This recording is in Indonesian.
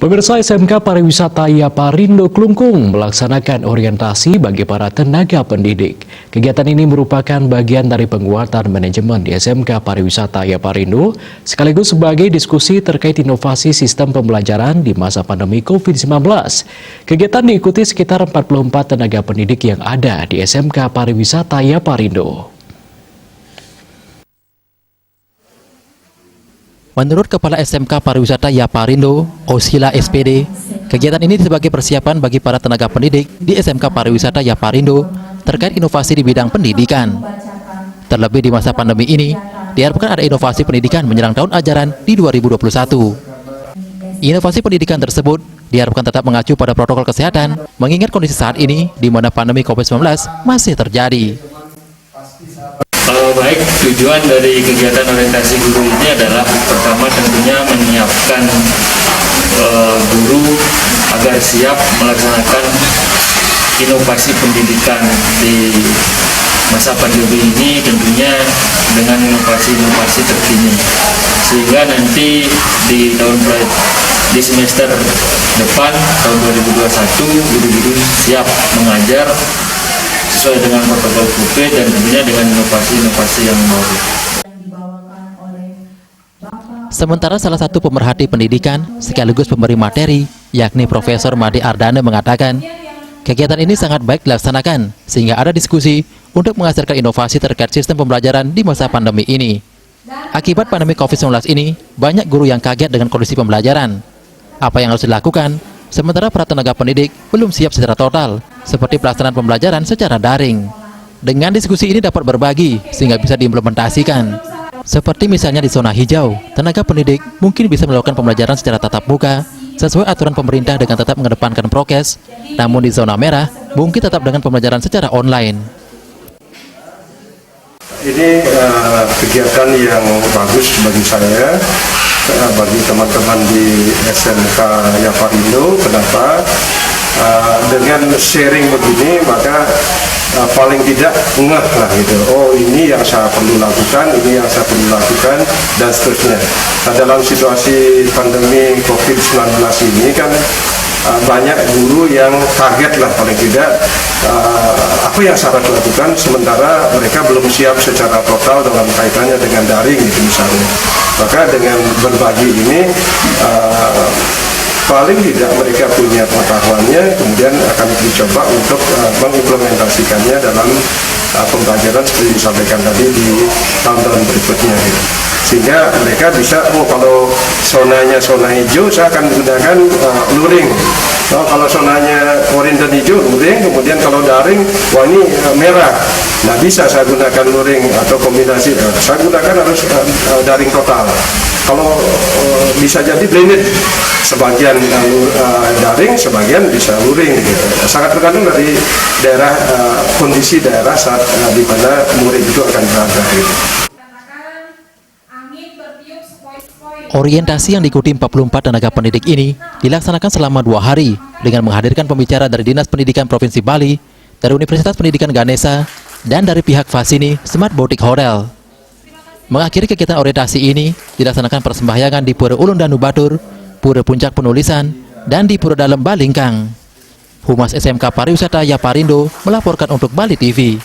Pemirsa, SMK Pariwisata Yaparindo Klungkung melaksanakan orientasi bagi para tenaga pendidik. Kegiatan ini merupakan bagian dari penguatan manajemen di SMK Pariwisata Yaparindo, sekaligus sebagai diskusi terkait inovasi sistem pembelajaran di masa pandemi COVID-19. Kegiatan diikuti sekitar 44 tenaga pendidik yang ada di SMK Pariwisata Yaparindo. Menurut Kepala SMK Pariwisata Yaparindo, Osila SPD, kegiatan ini sebagai persiapan bagi para tenaga pendidik di SMK Pariwisata Yaparindo terkait inovasi di bidang pendidikan. Terlebih di masa pandemi ini, diharapkan ada inovasi pendidikan menjelang tahun ajaran di 2021. Inovasi pendidikan tersebut diharapkan tetap mengacu pada protokol kesehatan, mengingat kondisi saat ini di mana pandemi COVID-19 masih terjadi. Baik, tujuan dari kegiatan orientasi guru ini adalah pertama tentunya menyiapkan guru agar siap melaksanakan inovasi pendidikan di masa pandemi ini, tentunya dengan inovasi-inovasi terkini, sehingga nanti di semester depan tahun 2021 guru-guru siap mengajar sesuai dengan protokol COVID dan tentunya dengan inovasi-inovasi yang baru. Sementara salah satu pemerhati pendidikan sekaligus pemberi materi, yakni Profesor Made Ardana mengatakan, kegiatan ini sangat baik dilaksanakan sehingga ada diskusi untuk menghasilkan inovasi terkait sistem pembelajaran di masa pandemi ini. Akibat pandemi COVID-19 ini, banyak guru yang kaget dengan kondisi pembelajaran. Apa yang harus dilakukan? Sementara para tenaga pendidik belum siap secara total, seperti pelaksanaan pembelajaran secara daring. Dengan diskusi ini dapat berbagi, sehingga bisa diimplementasikan. Seperti misalnya di zona hijau, tenaga pendidik mungkin bisa melakukan pembelajaran secara tatap muka, sesuai aturan pemerintah dengan tetap mengedepankan prokes. Namun di zona merah, mungkin tetap dengan pembelajaran secara online. Ini kegiatan yang bagus bagi saya, bagi teman-teman di SMK Yaparindo. Kenapa? Dengan sharing begini maka paling tidak ngeh lah gitu. Oh, ini yang saya perlu lakukan, ini yang saya perlu lakukan, dan seterusnya. Nah, dalam situasi pandemi COVID-19 ini kan banyak guru yang kaget lah paling tidak apa yang saya lakukan, sementara mereka belum siap secara total dalam kaitannya dengan daring gitu misalnya. Maka dengan berbagi ini paling tidak mereka punya pengetahuannya, kemudian akan dicoba untuk mengimplementasikannya dalam pembelajaran seperti disampaikan tadi di tahun-tahun berikutnya gitu. Sehingga mereka bisa, kalau zonanya zona hijau, saya akan menggunakan luring. Kalau zonanya oranye dan hijau, luring. Kemudian kalau daring, wah ini merah. Nah, bisa saya gunakan luring atau kombinasi. Saya gunakan harus daring total. Kalau bisa jadi blended, sebagian daring, sebagian bisa luring. Gitu. Sangat tergantung dari daerah, kondisi daerah saat di mana murid itu akan berada. Gitu. Orientasi yang diikuti 44 tenaga pendidik ini dilaksanakan selama 2 hari dengan menghadirkan pembicara dari Dinas Pendidikan Provinsi Bali, dari Universitas Pendidikan Ganesha, dan dari pihak Fasini Smart Boutique Hotel. Mengakhiri kegiatan orientasi ini dilaksanakan persembahyangan di Pura Ulun Danu Batur, Pura Puncak Penulisan, dan di Pura Dalem Balingkang. Humas SMK Pariwisata Yaparindo melaporkan untuk Bali TV.